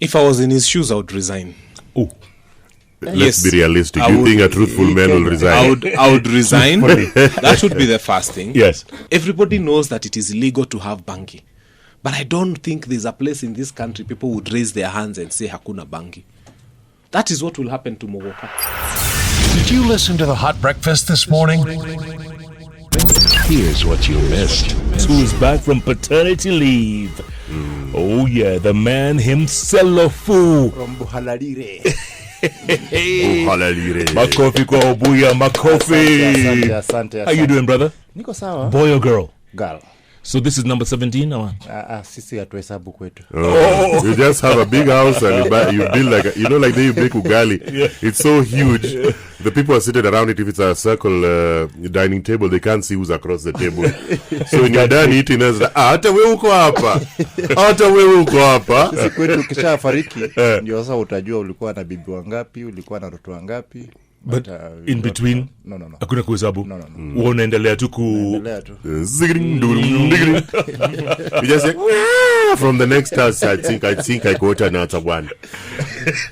If I was in his shoes, I would resign. Oh. Let's be realistic. You think a truthful man will resign? I would resign. That should be the first thing. Yes. Everybody knows that it is illegal to have bangi. But I don't think there's a place in this country people would raise their hands and say hakuna bangi. That is what will happen to Mogoka. Did you listen to the Hot Breakfast this morning? Here's what you missed. Who's back from paternity leave? Oh yeah, the man himself. From Buhalalire. Makofi kwa Obuya, Makofi. Asante. How you doing, brother? Niko sawa. Boy or girl? Girl. So this is number 17 or? Sisi hatuhesabu kwetu. You just have a big house and you build like like you make ugali. Yeah. It's so huge. The people are seated around it. If it's a circle dining table, they can't see who's across the table. So when you're done eating, hata wewe uko hapa. Hata wewe uko hapa. Sisi kwetu kisha fariki ndio sasa utajua ulikuwa na bibi wangapi, ulikuwa na watoto wangapi. But in between, no. Hakuna kuhesabu. No. Unaendelea tu ku. You just say from the next house. I think I got another one.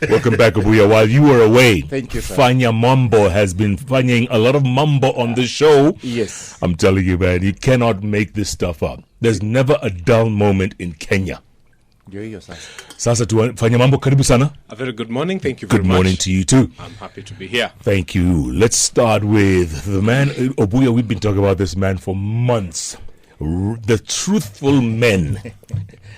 Welcome back, Abuya. While you were away, thank you, sir. Fanya Mambo has been fanying a lot of mambo on the show. Yes. I'm telling you, man, you cannot make this stuff up. There's never a dull moment in Kenya. Sasa tu Fanya Mambo, karibu sana. A very good morning. Thank you very much. Good morning to you too. I'm happy to be here. Thank you. Let's start with the man, Obuya. We've been talking about this man for months. The truthful men.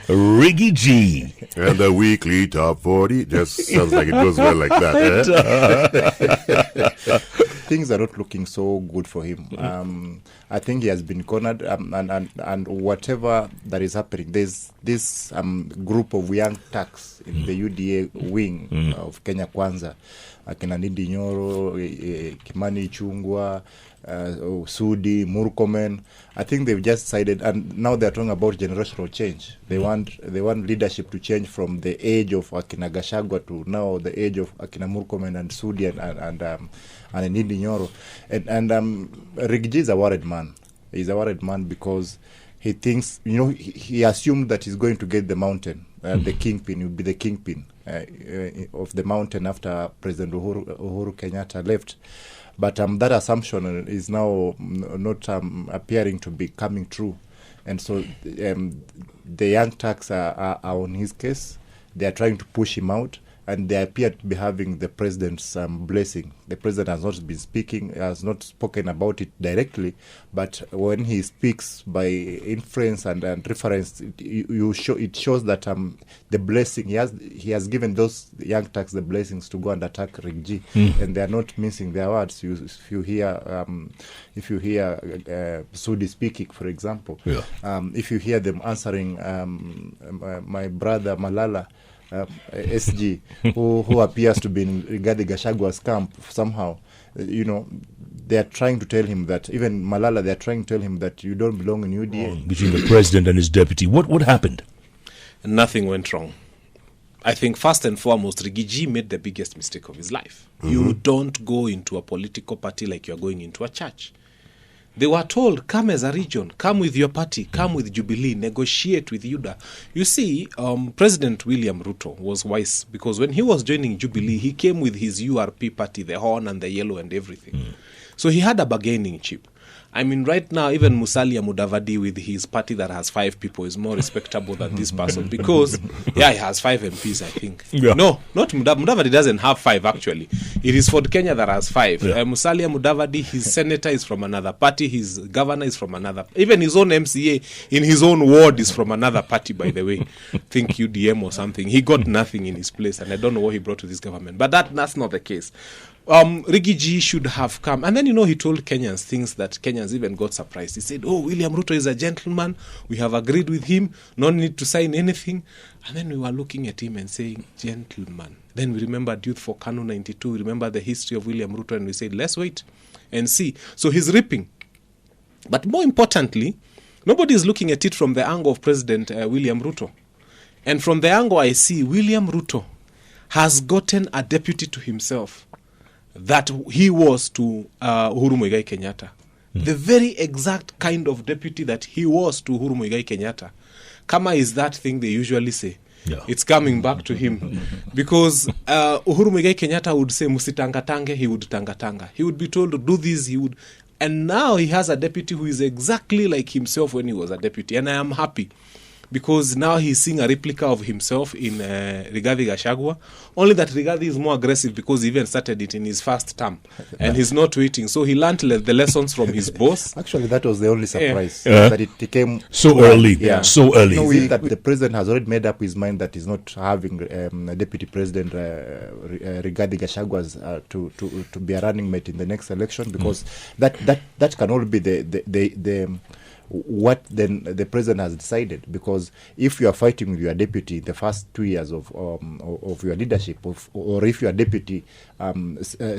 Riggy G. And the weekly top 40. Just sounds like it goes well like that. Things are not looking so good for him. I think he has been cornered, and whatever that is happening, there's this group of young thugs in the UDA wing of Kenya Kwanza, akina Ndindi Nyoro, Kimani Ichung'wah, Sudi, Murkomen. I think they've just decided, and now they're talking about generational change. They want leadership to change from the age of Akina Gachagua to now the age of Akina Murkomen and Sudi and Ndindi Nyoro. And Rigathi is a worried man. He's a worried man because he thinks, he assumed that he's going to get the mountain, the kingpin. He'll be the kingpin of the mountain after President Uhuru Kenyatta left. But that assumption is now not appearing to be coming true. And so the young thugs are on his case. They are trying to push him out, and they appear to be having the president's blessing. The president has not been speaking, has not spoken about it directly, but when he speaks by inference and reference, it shows that the blessing, he has given those young thugs the blessings to go and attack Rigathi, and they are not mincing their words. If you hear Sudi speaking, for example, if you hear them answering my brother Malala, SG, who appears to be in Rigathi Gachagua's camp somehow, they are trying to tell him that, even Malala, they are trying to tell him that you don't belong in UDA. Between the president and his deputy, what happened? Nothing went wrong. I think first and foremost, Rigathi made the biggest mistake of his life. You don't go into a political party like you're going into a church. They were told, come as a region, come with your party, come with Jubilee, negotiate with UDA. You see, President William Ruto was wise, because when he was joining Jubilee, he came with his URP party, the horn and the yellow and everything. So he had a bargaining chip. I mean, right now, even Musalia Mudavadi with his party that has 5 people is more respectable than this person, because, he has 5 MPs, I think. Yeah. No, not Mudavadi doesn't have 5, actually. It is Ford Kenya that has 5. Yeah. Musalia Mudavadi, his senator is from another party, his governor is from another. Even his own MCA in his own ward is from another party, by the way. Think UDM or something. He got nothing in his place, and I don't know what he brought to this government. But that's not the case. Rigathi should have come. And then, he told Kenyans things that Kenyans even got surprised. He said, William Ruto is a gentleman. We have agreed with him. No need to sign anything. And then we were looking at him and saying, gentleman. Then we remembered Youth for Kanu 92. We remember the history of William Ruto. And we said, let's wait and see. So he's ripping. But more importantly, nobody is looking at it from the angle of President William Ruto. And from the angle I see, William Ruto has gotten a deputy to himself that he was to Uhuru Muigai Kenyatta. The very exact kind of deputy that he was to Uhuru Muigai Kenyatta. Kama is that thing they usually say. Yeah. It's coming back to him. Because Uhuru Muigai Kenyatta would say, Musitangatange, he would tangatanga. He would be told to do this, he would. And now he has a deputy who is exactly like himself when he was a deputy. And I am happy. Because now he's seeing a replica of himself in Rigathi Gachagua. Only that Rigathi is more aggressive because he even started it in his first term. And he's not waiting. So he learned the lessons from his boss. Actually, that was the only surprise. That it came so early. So early. No, that the president has already made up his mind that he's not having a deputy president Rigathi Gachagua to be a running mate in the next election, because that can all be the what then the president has decided. Because if you are fighting with your deputy the first 2 years of your leadership, or if your deputy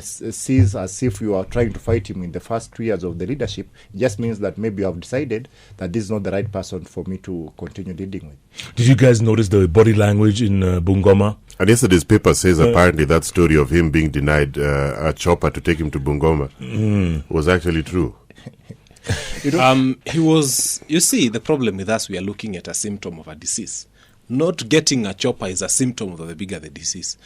sees as if you are trying to fight him in the first 2 years of the leadership, it just means that maybe you have decided that this is not the right person for me to continue leading with. Did you guys notice the body language in Bungoma? And yesterday's paper says apparently that story of him being denied a chopper to take him to Bungoma was actually true. He was, you see, the problem with us, we are looking at a symptom of a disease. Not getting a chopper is a symptom of the bigger the disease.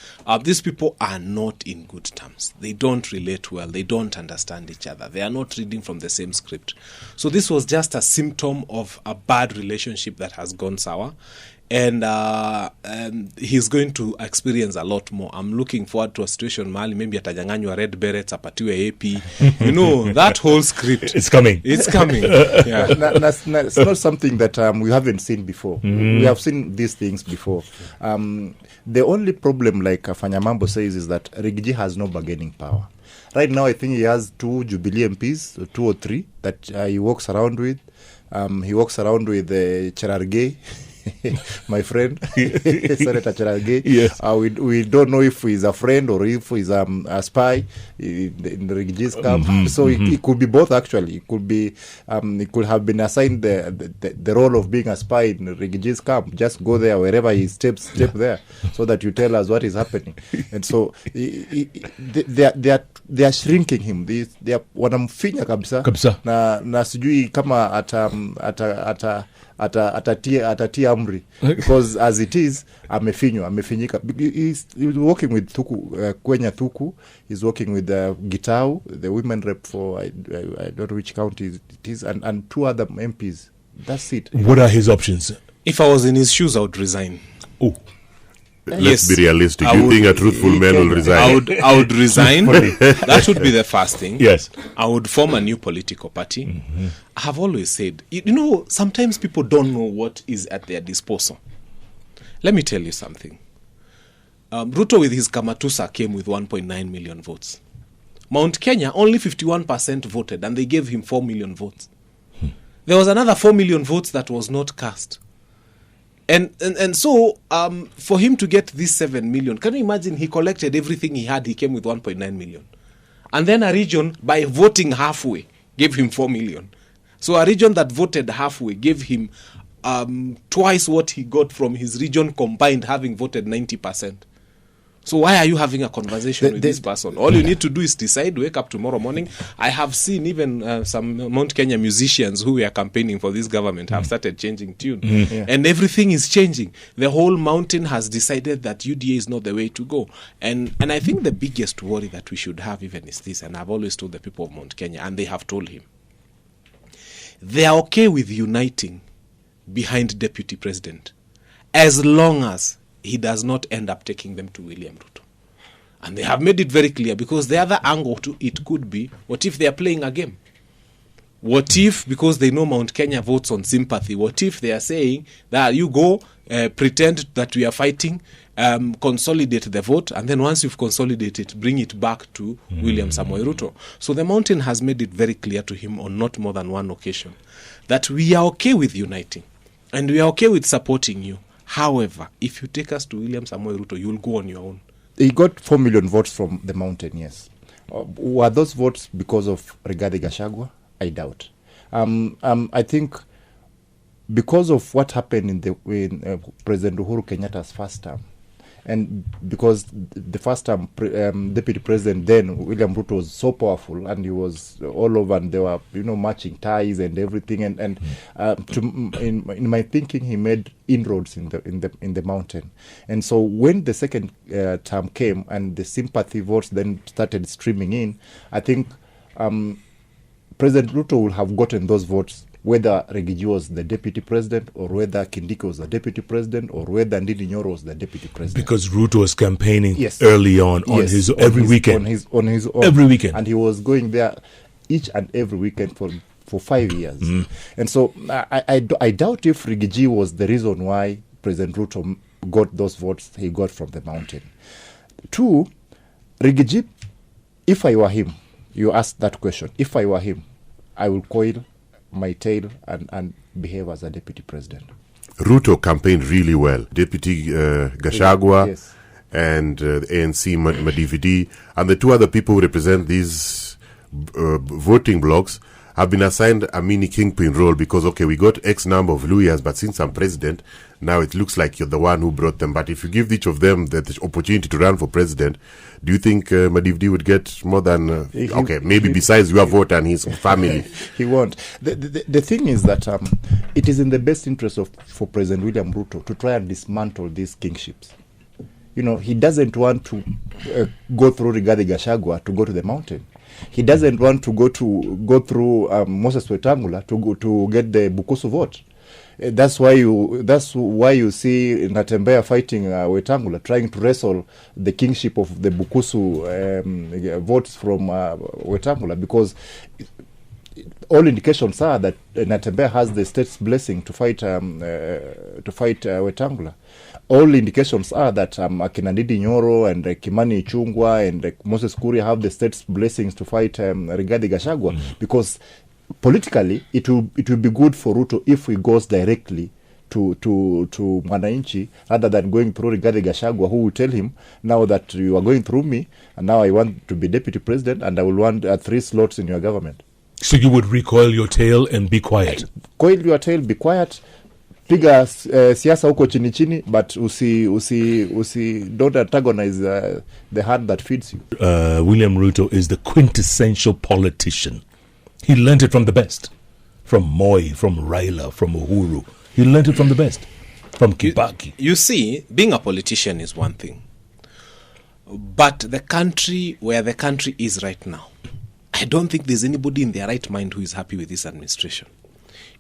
These people are not in good terms. They don't relate well. They don't understand each other. They are not reading from the same script. So this was just a symptom of a bad relationship that has gone sour. And he's going to experience a lot more. I'm looking forward to a situation mahali maybe atajanganywa red berets, apatiwe AP. You know, that whole script. It's coming. It's coming. Yeah. It's not something that we haven't seen before. We have seen these things before. The only problem, like Fanya Mambo says, is that Rigathi has no bargaining power. Right now, I think he has 2 Jubilee MPs, 2 or 3, that he walks around with. He walks around with Cherargei. My friend, Senator Cherargei. Yes. We don't know if he's a friend or if he's a spy in the Rigathi's camp. So it could be both, actually. It could be, he could have been assigned the role of being a spy in Rigathi's camp. Just go there wherever he steps there, so that you tell us what is happening. And so they are shrinking him. They are wanamfinya kabisa. Na sijui kama atatia amri, because as it is amefinyika. He's working with Thuku, Kwenya Thuku. He's working with Gitau, the women rep for I don't know which county it is, and 2 other MPs. That's it. What are his options? If I was in his shoes, I would resign. Oh, Let's be realistic. You think a truthful man will resign? I would resign. That would be the first thing. yes. I would form a new political party. I have always said, you know, sometimes people don't know what is at their disposal. Let me tell you something. Ruto with his Kamatusa came with 1.9 million votes. Mount Kenya, only 51% voted, and they gave him 4 million votes. There was another 4 million votes that was not cast. And so, for him to get this 7 million, can you imagine he collected everything he had, he came with 1.9 million. And then a region, by voting halfway, gave him 4 million. So a region that voted halfway gave him twice what he got from his region combined, having voted 90%. So why are you having a conversation with this person? All you need to do is decide, wake up tomorrow morning. I have seen even some Mount Kenya musicians who were campaigning for this government have started changing tune. And everything is changing. The whole mountain has decided that UDA is not the way to go. And I think the biggest worry that we should have even is this, and I've always told the people of Mount Kenya, and they have told him, they are okay with uniting behind deputy president as long as he does not end up taking them to William Ruto. And they have made it very clear, because the other angle to it could be, what if they are playing a game? What if, because they know Mount Kenya votes on sympathy, what if they are saying that you go, pretend that we are fighting, consolidate the vote, and then once you've consolidated it, bring it back to William Samoei Ruto. So the mountain has made it very clear to him on not more than one occasion that we are okay with uniting, and we are okay with supporting you. However, if you take us to William Samoei Ruto, you'll go on your own. He got 4 million votes from the mountain, yes. Were those votes because of Rigathi Gachagua? I doubt. I think because of what happened in President Uhuru Kenyatta's first term, And because the first time deputy president then, William Ruto, was so powerful, and he was all over, and there were, matching ties and everything. In my thinking, he made inroads in the mountain. And so when the second term came and the sympathy votes then started streaming in, I think President Ruto will have gotten those votes, whether Rigathi was the deputy president, or whether Kindiki was the deputy president, or whether Ndindi Nyoro was the deputy president. Because Ruto was campaigning early on his every weekend. On his own. Every weekend. And he was going there each and every weekend for 5 years. And so I doubt if Rigathi was the reason why President Ruto got those votes he got from the mountain. Two, Rigathi, if I were him, you asked that question, if I were him, I will coil my tail and behave as a deputy president. Ruto campaigned really well. Deputy Gachagua and the ANC Madividi and the two other people who represent these voting blocks have been assigned a mini kingpin role because, we got X number of lawyers, but since I'm president, now it looks like you're the one who brought them. But if you give each of them the opportunity to run for president, do you think Madividi would get more than, besides your vote and his family? He won't. The thing is that it is in the best interest for President William Ruto to try and dismantle these kingships. He doesn't want to go through Rigathi Gachagua to go to the mountain. He doesn't want to go through Moses Wetangula to get the Bukusu vote. That's why you see Natembeya fighting Wetangula, trying to wrestle the kingship of the Bukusu votes from Wetangula, because all indications are that Natembeya has the state's blessing to fight Wetangula. All indications are that Akina Ndindi Nyoro and Kimani Ichung'wah and Moses Kuria have the state's blessings to fight Rigathi Gachagua, because politically it will be good for Ruto if he goes directly to Mwananchi rather than going through Rigathi Gachagua, who will tell him, now that you are going through me, and now I want to be deputy president, and I will want 3 slots in your government. So you would recoil your tail and be quiet? Coil your tail, be quiet. Piga siasa huko chini chini, but don't antagonize the hand that feeds you. William Ruto is the quintessential politician. He learned it from the best. From Moi, from Raila, from Uhuru. He learned it from the best. From Kibaki. You see, being a politician is one thing. But the country, where the country is right now, I don't think there's anybody in their right mind who is happy with this administration,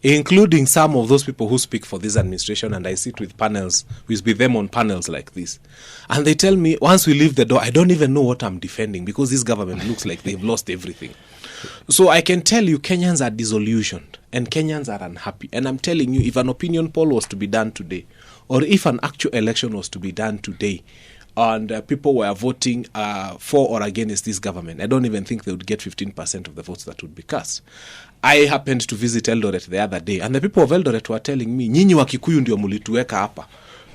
including some of those people who speak for this administration. And I sit with them on panels like this, and they tell me, once we leave the door, I don't even know what I'm defending, because this government looks like they've lost everything. So I can tell you, Kenyans are disillusioned and Kenyans are unhappy. And I'm telling you, if an opinion poll was to be done today, or if an actual election was to be done today, and people were voting for or against this government, I don't even think they would get 15% of the votes that would be cast. I happened to visit Eldoret the other day, and the people of Eldoret were telling me, nyinyi wa Kikuyu ndio mulituweka hapa.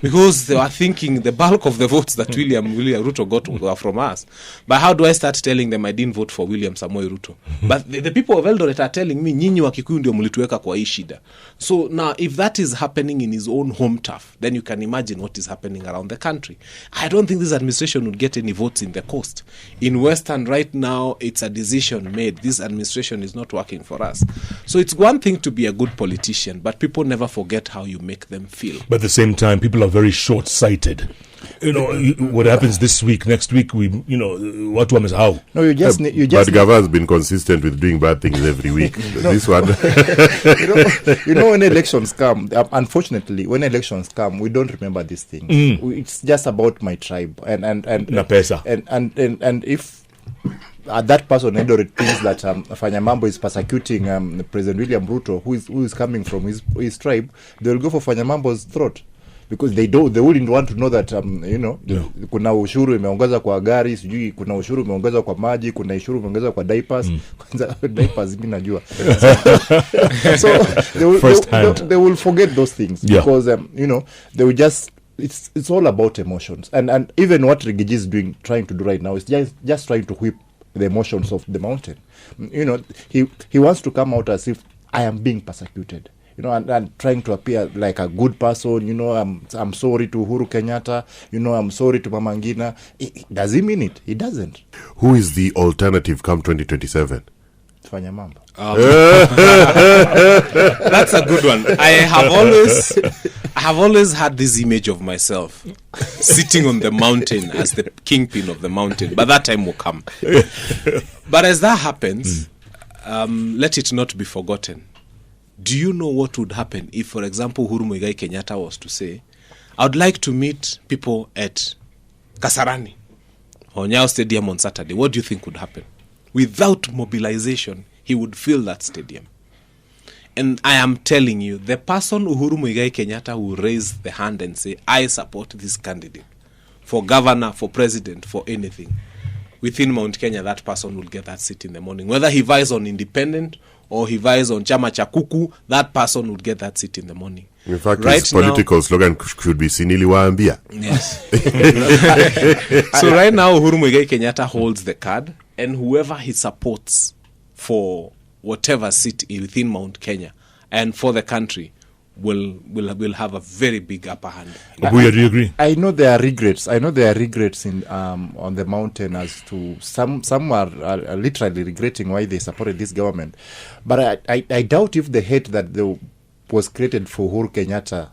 Because they were thinking the bulk of the votes that William Ruto got were from us. But how do I start telling them I didn't vote for William Samoei Ruto? But the people of Eldoret are telling me, nyinyi wa Kikuyu ndio mulituweka kwa hii shida. So now, if that is happening in his own home turf, then you can imagine what is happening around the country. I don't think this administration would get any votes in the coast. In Western right now, it's a decision made. This administration is not working for us. So it's one thing to be a good politician, but people never forget how you make them feel. But at the same time, people are very short-sighted. What happens this week, next week, what how? No, you just But Gava has been consistent with doing bad things every week. This one. When elections come, unfortunately, when elections come, we don't remember these things. It's just about my tribe and Napesa. And if that person Eldoret thinks that Fanya Mambo is persecuting President William Ruto, who is coming from his tribe, they will go for Fanya Mambo's throat. Because they wouldn't want to know that kuna ushuru imeongeza kwa gari, sijui kuna ushuru imeongeza kwa maji, kuna ushuru imeongeza kwa diapers. Kwanza diapers mimi najua. So they will forget those things, because they will just, it's all about emotions. And even what Rigathi is trying to do right now is just trying to whip the emotions of the mountain. He wants to come out as if I am being persecuted. you know, and trying to appear like a good person, you know, I'm sorry to Uhuru Kenyatta, you know, I'm sorry to Mama Ngina. Does he mean it? He doesn't. Who is the alternative come 2027? Fanya Mambo. That's a good one. I have always had this image of myself sitting on the mountain as the kingpin of the mountain, but that time will come. But as that happens, let it not be forgotten. Do you know what would happen if, for example, Uhuru Muigai Kenyatta was to say, I would like to meet people at Kasarani or Nyayo Stadium on Saturday? What do you think would happen? Without mobilization, he would fill that stadium. And I am telling you, the person Uhuru Muigai Kenyatta will raise the hand and say, I support this candidate for governor, for president, for anything. Within Mount Kenya, that person will get that seat in the morning. Whether he vies on independent or he vies on Chama cha Kuku, that person would get that seat in the morning. In fact, his political slogan should be Sinili Waambia. Yes. So right now, Uhuru Muigai Kenyatta holds the card, and whoever he supports for whatever seat within Mount Kenya and for the country will have a very big upper hand. Abuya, do you agree? I know there are regrets. In on the mountain as to some are literally regretting why they supported this government. But I doubt if the hate that was created for Uhuru Kenyatta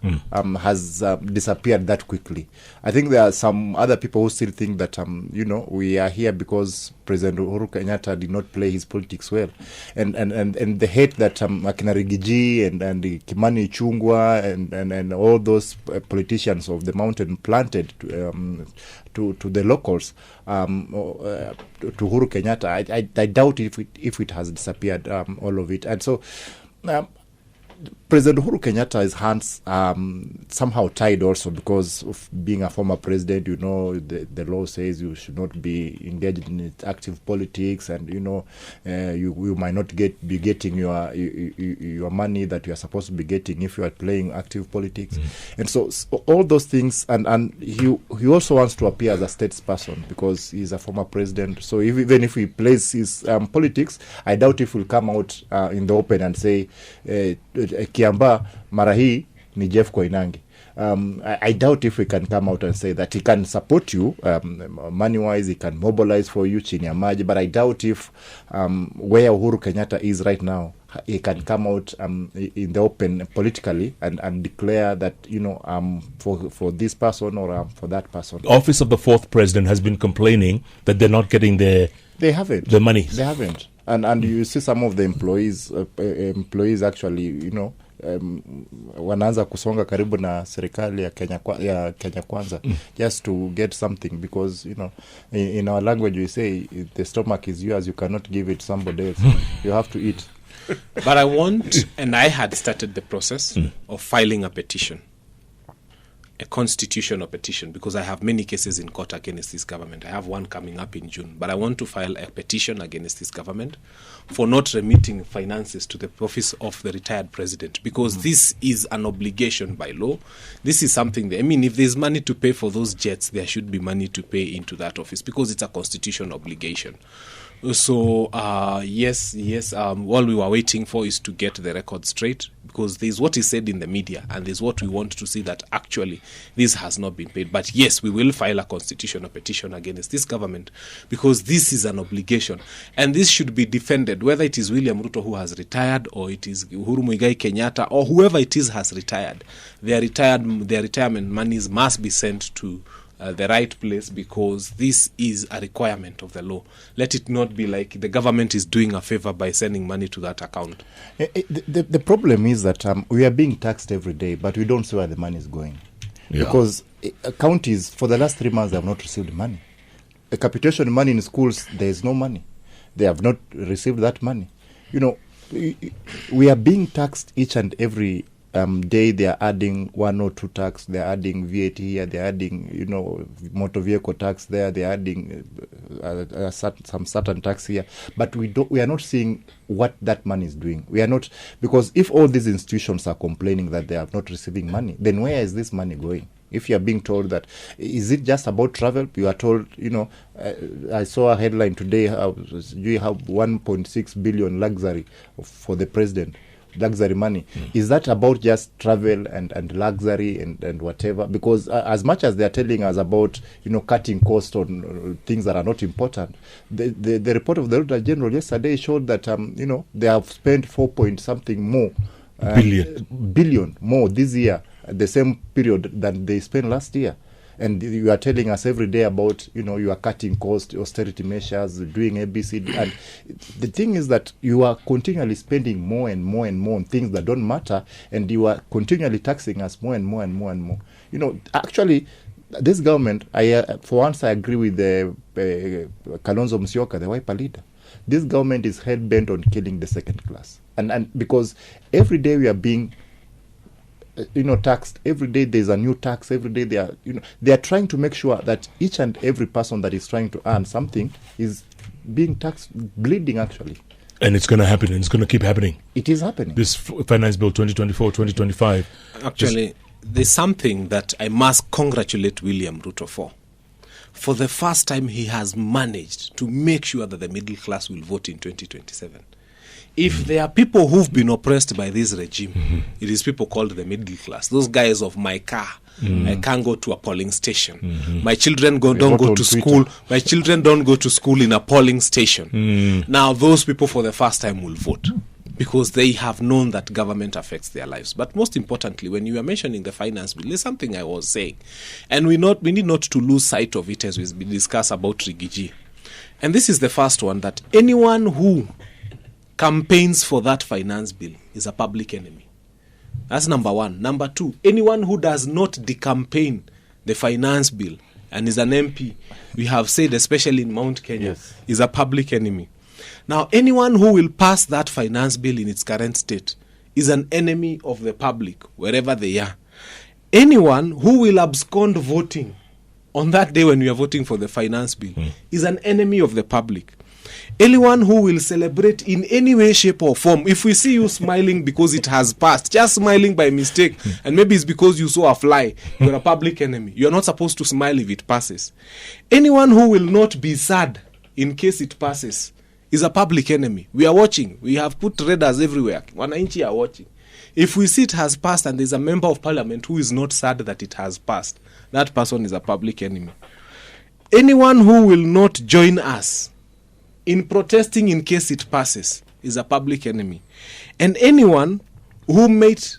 has disappeared that quickly. I think there are some other people who still think that you know, we are here because President Uhuru Kenyatta did not play his politics well, and the hate that Akina Rigiji and Kimani Ichung'wah and all those politicians of the mountain planted to the locals to Uhuru Kenyatta, I doubt if it has disappeared, all of it. And so President Uhuru Kenyatta's hands somehow tied also because of being a former president. You know, the law says you should not be engaged in active politics, and you know, you might not be getting your money that you are supposed to be getting if you are playing active politics. And so all those things, and he also wants to appear as a statesperson because he's a former president. So even if he plays his politics, I doubt if he'll come out in the open and say Kiamba mara hii ni Jeff Koinange. I doubt if we can come out and say that he can support you money-wise, he can mobilize for you chini ya maji, but I doubt if where Uhuru Kenyatta is right now, he can come out in the open politically and declare that, you know, for this person or for that person. The office of the fourth president has been complaining that they're not getting the money. They haven't. And you see some of the employees actually, you know, wanaanza kusonga karibu na serikali ya Kenya Kwanza just to get something, because, you know, in our language we say the stomach is yours, you cannot give it somebody else. You have to eat. But I want, and I had started the process of filing a petition, a constitutional petition, because I have many cases in court against this government. I have one coming up in June, but I want to file a petition against this government for not remitting finances to the office of the retired president, because this is an obligation by law. This is something that, I mean, if there's money to pay for those jets, there should be money to pay into that office because it's a constitutional obligation. So, yes, all we were waiting for is to get the record straight, because there's what is said in the media and there's what we want to see that actually this has not been paid. But yes, we will file a constitutional petition against this government because this is an obligation and this should be defended, whether it is William Ruto who has retired or it is Uhuru Muigai Kenyatta or whoever it is has retired. Their retirement monies must be sent to the right place, because this is a requirement of the law. Let it not be like the government is doing a favor by sending money to that account. The problem is that we are being taxed every day, but we don't see where the money is going. Yeah. Because counties, for the last 3 months, they have not received money. The capitation money in schools, there is no money. They have not received that money. You know, we are being taxed each and every day. They are adding 1 or 2 tax, they are adding VAT here, they are adding, you know, motor vehicle tax there, they are adding some certain tax here, but we are not seeing what that money is doing. We are not, because if all these institutions are complaining that they are not receiving money, then where is this money going? If you are being told that, is it just about travel? You are told, you know, I saw a headline today, you have 1.6 billion luxury for the president. luxury money. Is that about just travel and luxury and whatever? Because as much as they are telling us about, cutting costs on things that are not important, the report of the Auditor General yesterday showed that, they have spent 4 point something more billion more this year, the same period than they spent last year. And you are telling us every day about, you are cutting costs, austerity measures, doing ABCD. And the thing is that you are continually spending more and more and more on things that don't matter, and you are continually taxing us more and more and more and more. Actually, this government, for once I agree with the Kalonzo Musyoka, the Wiper leader. This government is hell-bent on killing the second class. And because every day we are being taxed. Every day there's a new tax. Every day they are trying to make sure that each and every person that is trying to earn something is being taxed, bleeding actually. And it's going to happen, and it's going to keep happening. It is happening. This Finance Bill 2024, 2025. Actually, there's something that I must congratulate William Ruto for. For the first time, he has managed to make sure that the middle class will vote in 2027. If there are people who've been oppressed by this regime, it is people called the middle class. Those guys of my car, I can't go to a polling station. My children don't go to school. My children don't go to school in a polling station. Now, those people for the first time will vote because they have known that government affects their lives. But most importantly, when you are mentioning the finance bill, there's something I was saying. And we need not to lose sight of it as we discuss about Rigathi. And this is the first one, that anyone who campaigns for that finance bill is a public enemy. That's number one. Number two, anyone who does not decampaign the finance bill and is an MP, we have said, especially in Mount Kenya, is a public enemy. Now, anyone who will pass that finance bill in its current state is an enemy of the public, wherever they are. Anyone who will abscond voting on that day when we are voting for the finance bill is an enemy of the public. Anyone who will celebrate in any way, shape or form, if we see you smiling because it has passed, just smiling by mistake, and maybe it's because you saw a fly, you're a public enemy. You're not supposed to smile if it passes. Anyone who will not be sad in case it passes is a public enemy. We are watching. We have put radars everywhere. Wananchi are watching. If we see it has passed and there's a member of parliament who is not sad that it has passed, that person is a public enemy. Anyone who will not join us in protesting in case it passes is a public enemy. And anyone who might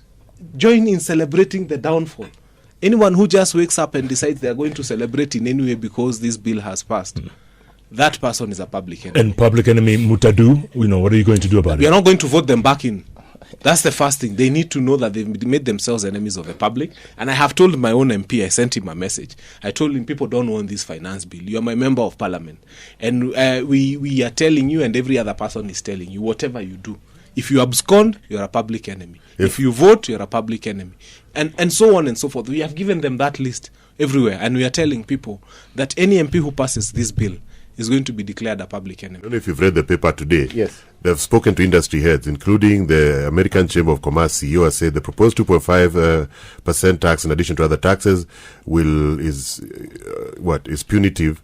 join in celebrating the downfall, anyone who just wakes up and decides they are going to celebrate in any way because this bill has passed, that person is a public enemy. And public enemy Mutadu, what are you going to do about it? We are not going to vote them back in. That's the first thing. They need to know that they've made themselves enemies of the public. And I have told my own MP, I sent him a message. I told him, people don't want this finance bill. You are my member of parliament. And we are telling you, and every other person is telling you, whatever you do, if you abscond, you're a public enemy. If you vote, you're a public enemy. And so on and so forth. We have given them that list everywhere. And we are telling people that any MP who passes this bill is going to be declared a public enemy. I don't know if you've read the paper today. Yes. They've spoken to industry heads, including the American Chamber of Commerce CEO, has said the proposed 2.5% tax, in addition to other taxes, is punitive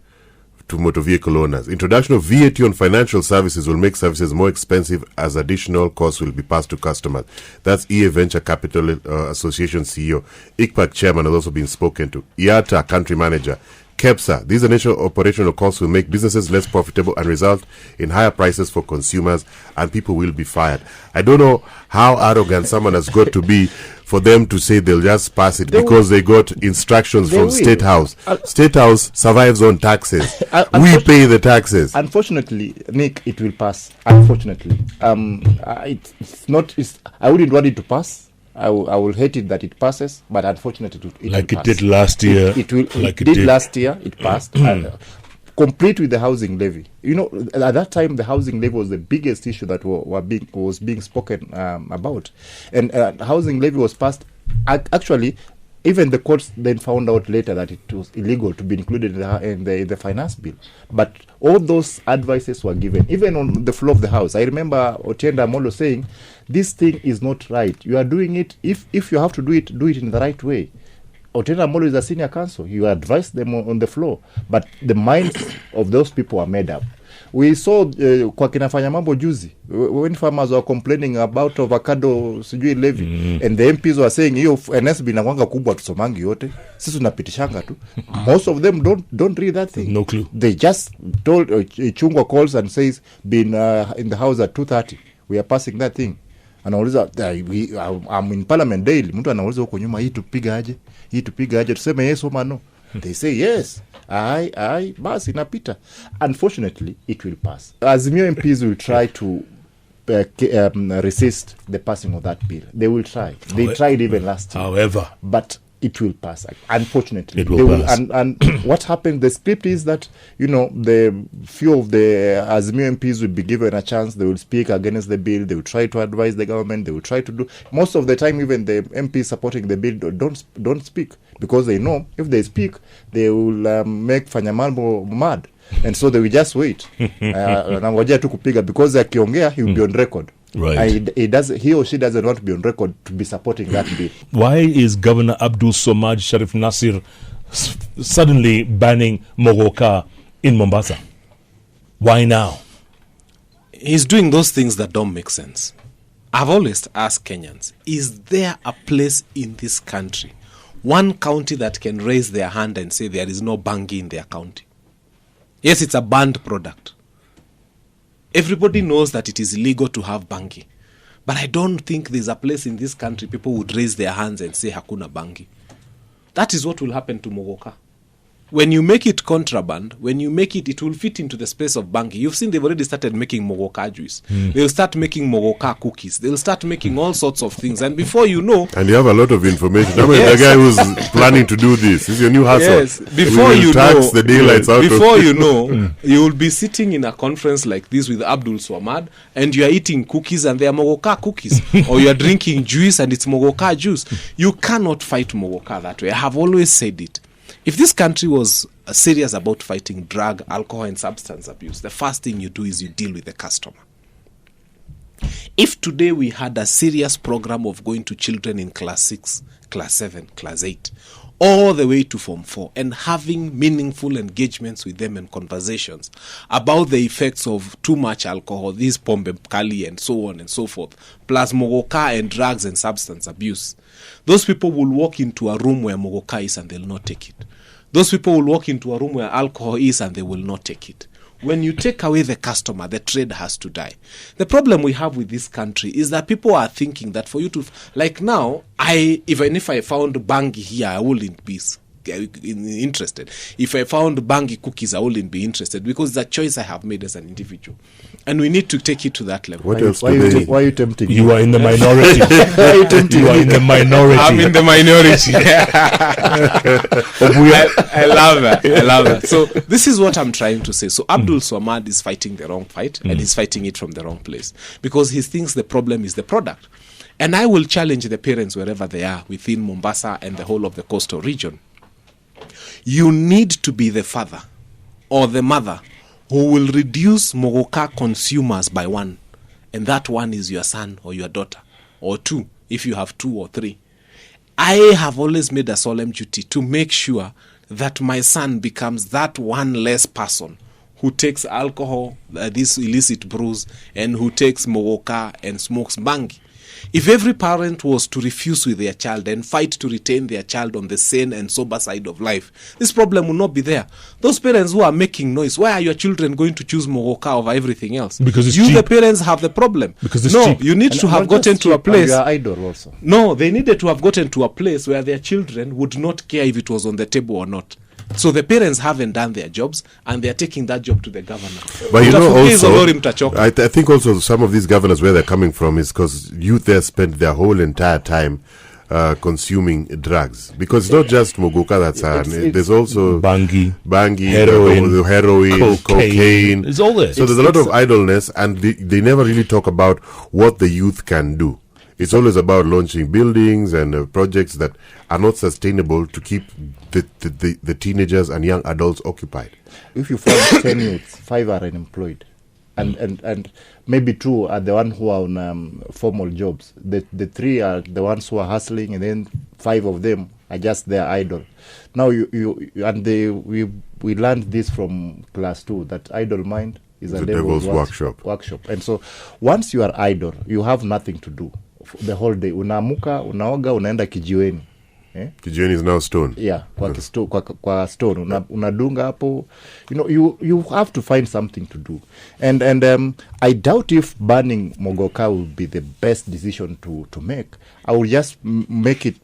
to motor vehicle owners. Introduction of VAT on financial services will make services more expensive as additional costs will be passed to customers. That's EA Venture Capital Association CEO. ICPAC chairman has also been spoken to. IATA country manager. KEPSA, these additional operational costs will make businesses less profitable and result in higher prices for consumers, and people will be fired. I don't know how arrogant someone has got to be for them to say they'll just pass it because they got instructions from State House. State House survives on taxes. We pay the taxes. Unfortunately, Nick, it will pass. Unfortunately. I wouldn't want it to pass. I will hate it that it passes, but unfortunately it like will it pass. Did last year. It did last year. It passed. And, complete with the housing levy. At that time, the housing levy was the biggest issue that was being spoken about. And housing levy was passed. Actually, even the courts then found out later that it was illegal to be included in the finance bill. But all those advices were given, even on the floor of the House. I remember Otienda Amolo saying, this thing is not right. You are doing it, if you have to do it in the right way. Otieno Amolo is a senior counsel. You advise them on the floor. But the minds of those people are made up. We saw kwa kina Fanya Mambo juzi when farmers were complaining about avocado sijui levy and the MPs were saying hiyo NSB inakwanga kubwa tusomangi yote sisi tunapitishanga tu. Most of them don't read that thing. No clue. They just told Chungwa calls and says been in the house at 2:30 we are passing that thing. Anauliza I'm in parliament daily. Mtu anauliza huko nyuma hii tupiga aje tuseme yes or no. They say yes. I basi inapita. Unfortunately, it will pass. Azimio MPs will try to resist the passing of that bill. They will try. They tried even last year. However, but it will pass. Unfortunately, it will pass. And what happened? The script is that the few of the Azimio MPs will be given a chance. They will speak against the bill. They will try to advise the government. They will try to do. Most of the time, even the MPs supporting the bill don't speak because they know if they speak, they will make Fanya Mambo mad, and so they will just wait. Nangojea tu kupiga because akiongea he will be on record. Right. He or she doesn't want to be on record to be supporting that bill. Why is Governor Abdul Somad Sharif Nasir suddenly banning Mogoka in Mombasa? Why now? He's doing those things that don't make sense. I've always asked Kenyans, is there a place in this country, one county that can raise their hand and say there is no bangi in their county? Yes, it's a banned product. Everybody knows that it is illegal to have bangi. But I don't think there's a place in this country people would raise their hands and say hakuna bangi. That is what will happen to Mogoka. When you make it contraband, it will fit into the space of bangi. You've seen they've already started making Mogoka juice. They'll start making Mogoka cookies. They'll start making all sorts of things. And before you know... And you have a lot of information. I mean, the guy who's planning to do this is your new hustle. Yes, before you tax know... the daylights out before you know, you will be sitting in a conference like this with Abdul Swamad and you are eating cookies and they are Mogoka cookies. Or you are drinking juice and it's Mogoka juice. You cannot fight Mogoka that way. I have always said it. If this country was serious about fighting drug, alcohol, and substance abuse, the first thing you do is you deal with the customer. If today we had a serious program of going to children in class 6, class 7, class 8, all the way to Form 4, and having meaningful engagements with them and conversations about the effects of too much alcohol, this pombe kali and so on and so forth, plus Mogoka and drugs and substance abuse, those people will walk into a room where Mogoka is and they'll not take it. Those people will walk into a room where alcohol is and they will not take it. When you take away the customer, the trade has to die. The problem we have with this country is that people are thinking that for you to... Like now, even if I found bangi here, I wouldn't be interested. If I found bangi cookies, I wouldn't be interested because it's a choice I have made as an individual. And we need to take it to that level. What else Why are you tempting You me? are in the minority. Why are you tempting You are me? in the minority. I'm in the minority. I love that. So this is what I'm trying to say. So Abdul Swamad is fighting the wrong fight and he's fighting it from the wrong place because he thinks the problem is the product. And I will challenge the parents wherever they are within Mombasa and the whole of the coastal region. You need to be the father or the mother who will reduce Mogoka consumers by 1. And that 1 is your son or your daughter. Or 2, if you have 2 or 3. I have always made a solemn duty to make sure that my son becomes that one less person who takes alcohol, these illicit brews, and who takes Mogoka and smokes bangi. If every parent was to refuse with their child and fight to retain their child on the sane and sober side of life, this problem would not be there. Those parents who are making noise, why are your children going to choose Mogoka over everything else? Because it's you, cheap. the parents, have the problem. Because it's no, cheap. you need to have gotten to a place. You are idle also. No, they needed to have gotten to a place where their children would not care if it was on the table or not. So the parents haven't done their jobs and they're taking that job to the governor. But you know also, Mtachoka. I think also some of these governors, where they're coming from is because youth there spend their whole entire time consuming drugs. Because it's not just Mogoka that's there's also bangi, heroin, cocaine. It's all there. So there's a lot of idleness and they never really talk about what the youth can do. It's always about launching buildings and projects that are not sustainable to keep the teenagers and young adults occupied. If you find 10 youths, 5 are unemployed, and maybe 2 are the ones who are on formal jobs. The 3 are the ones who are hustling, and then 5 of them are just there idle. Now we learned this from class 2, that idle mind is a devil's workshop. And so once you are idle, you have nothing to do the whole day. Unaamuka, unaoga, unaenda kijiweni. Kijiweni is now stone. Yeah, kwa stone. Unadunga hapo. You have to find something to do. And I doubt if banning Mogoka will be the best decision to make. I will just make it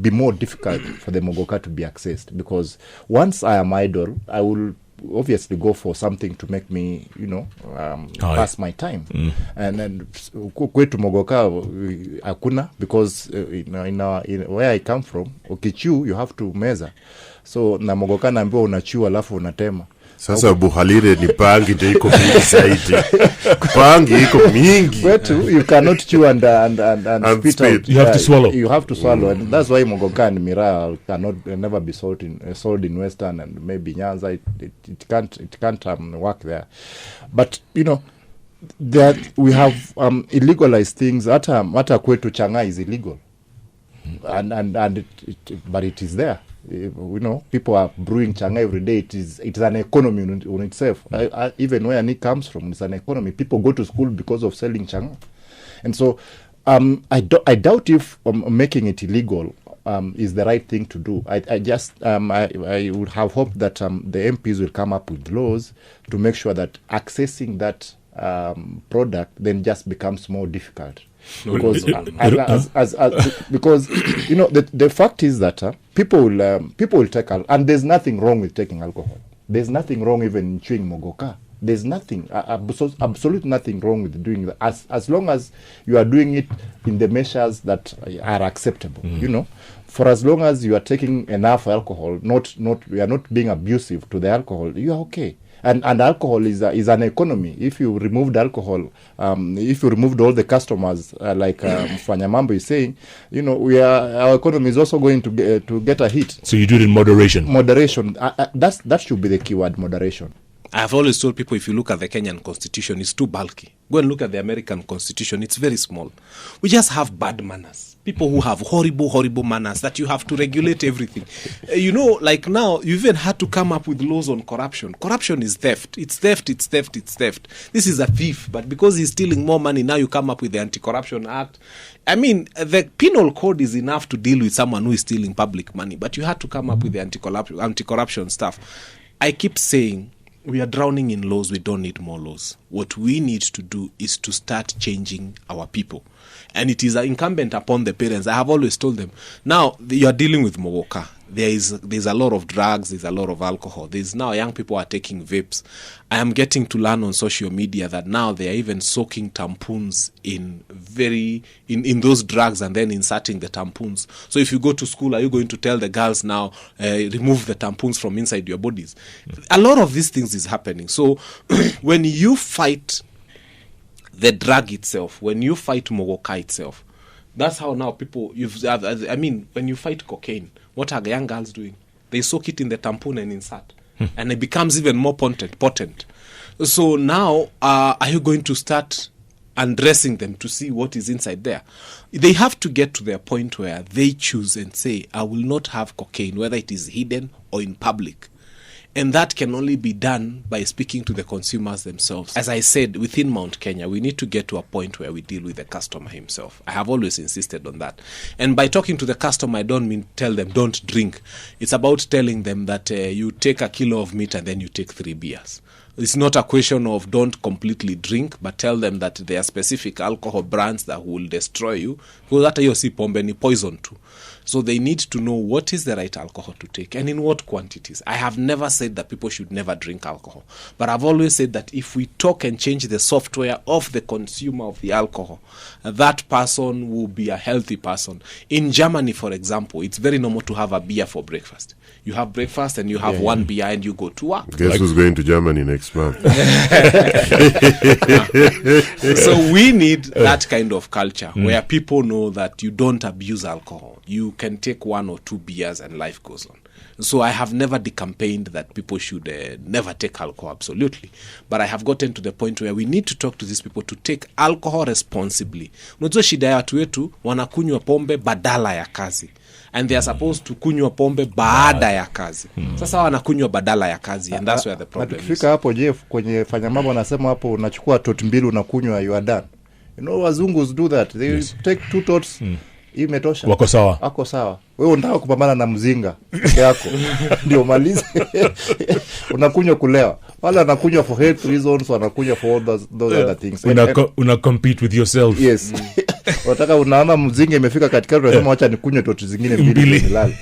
be more difficult for the Mogoka to be accessed, because once I am idle, I will obviously go for something to make me, pass my time. And then kwetu Mogoka hakuna, because in where I come from, ukichu you have to measure. So na Mogoka naambiwa unachu alafu unatema. Sasa Buhalire ni pangi ndio iko mingi zaidi. Pangi iko mingi. Kwetu you cannot chew and spit out. You have to swallow. You have to swallow, and that's why Mogoka and Miraa cannot never be sold in Western and maybe Nyanza. It can't work there. But that we have illegalized things. Hata kwetu changa is illegal, and but it is there. People are brewing changa every day. It's an economy on itself. Even where Nick comes from, it's an economy. People go to school because of selling changa, and so I doubt if making it illegal is the right thing to do. I would have hoped that the MPs will come up with laws to make sure that accessing that product then just becomes more difficult. Because because the fact is that people will take alcohol, and there's nothing wrong with taking alcohol. There's nothing wrong even in chewing Mogoka. There's nothing, absolute nothing wrong with doing that, as long as you are doing it in the measures that are acceptable. For as long as you are taking enough alcohol, you are not being abusive to the alcohol, you are okay. And alcohol is an economy. If you removed alcohol, if you removed all the customers, like Fanya Mambo is saying, our economy is also going to get a hit. So you do it in moderation. Moderation. That should be the keyword, moderation. I've always told people, if you look at the Kenyan constitution, it's too bulky. Go and look at the American constitution, it's very small. We just have bad manners. People who have horrible manners that you have to regulate everything. Like now, you even had to come up with laws on corruption. Corruption is theft. It's theft. This is a thief, but because he's stealing more money, now you come up with the Anti-Corruption Act. I mean, the penal code is enough to deal with someone who is stealing public money, but you had to come up with the anti-corruption stuff. I keep saying, we are drowning in laws. We don't need more laws. What we need to do is to start changing our people. And it is incumbent upon the parents. I have always told them, now you are dealing with Mogoka. There's a lot of drugs. There's a lot of alcohol. There's now young people are taking vapes. I am getting to learn on social media that now they are even soaking tampons in those drugs and then inserting the tampons. So if you go to school, are you going to tell the girls now, remove the tampons from inside your bodies? A lot of these things is happening. So when you fight the drug itself, when you fight Mogoka itself, that's how now people, when you fight cocaine, what are the young girls doing? They soak it in the tampon and insert. And it becomes even more potent. So now, are you going to start undressing them to see what is inside there? They have to get to their point where they choose and say, I will not have cocaine, whether it is hidden or in public. And that can only be done by speaking to the consumers themselves. As I said, within Mount Kenya, we need to get to a point where we deal with the customer himself. I have always insisted on that. And by talking to the customer, I don't mean tell them don't drink. It's about telling them that you take a kilo of meat and then you take 3 beers. It's not a question of don't completely drink, but tell them that there are specific alcohol brands that will destroy you. Because that you see pombe ni poison too. So they need to know what is the right alcohol to take and in what quantities. I have never said that people should never drink alcohol. But I've always said that if we talk and change the software of the consumer of the alcohol, that person will be a healthy person. In Germany, for example, it's very normal to have a beer for breakfast. You have breakfast and you have one beer and you go to work. Guess who's going to Germany next month? So we need that kind of culture where people know that you don't abuse alcohol. You can take 1 or 2 beers and life goes on. So I have never campaigned that people should never take alcohol, absolutely. But I have gotten to the point where we need to talk to these people to take alcohol responsibly. Unajua shida ya watu wetu wanakunywa pombe badala ya kazi. and they are supposed to kunywa pombe baada ya kazi. Sasa wanakunywa badala ya kazi, and that's where the problem is. Tukifika hapo Jeff kwenye Fanya Mambo anasema hapo unachukua tot mbili unakunywa, you are done. You know wazungus do that. They take 2 tots. Imetosha. Wako sawa. Wako sawa. Wewe unataka kupambana na mzinga peke yako. Ndio malize. Unakunywa kulewa. Wala anakunywa for health reasons, wanakunywa for all those other things. Una compete with yourself. Yes. Unataka unaona mzinga imefika katikati unasema acha nikunywe tot zingine mbili nilale.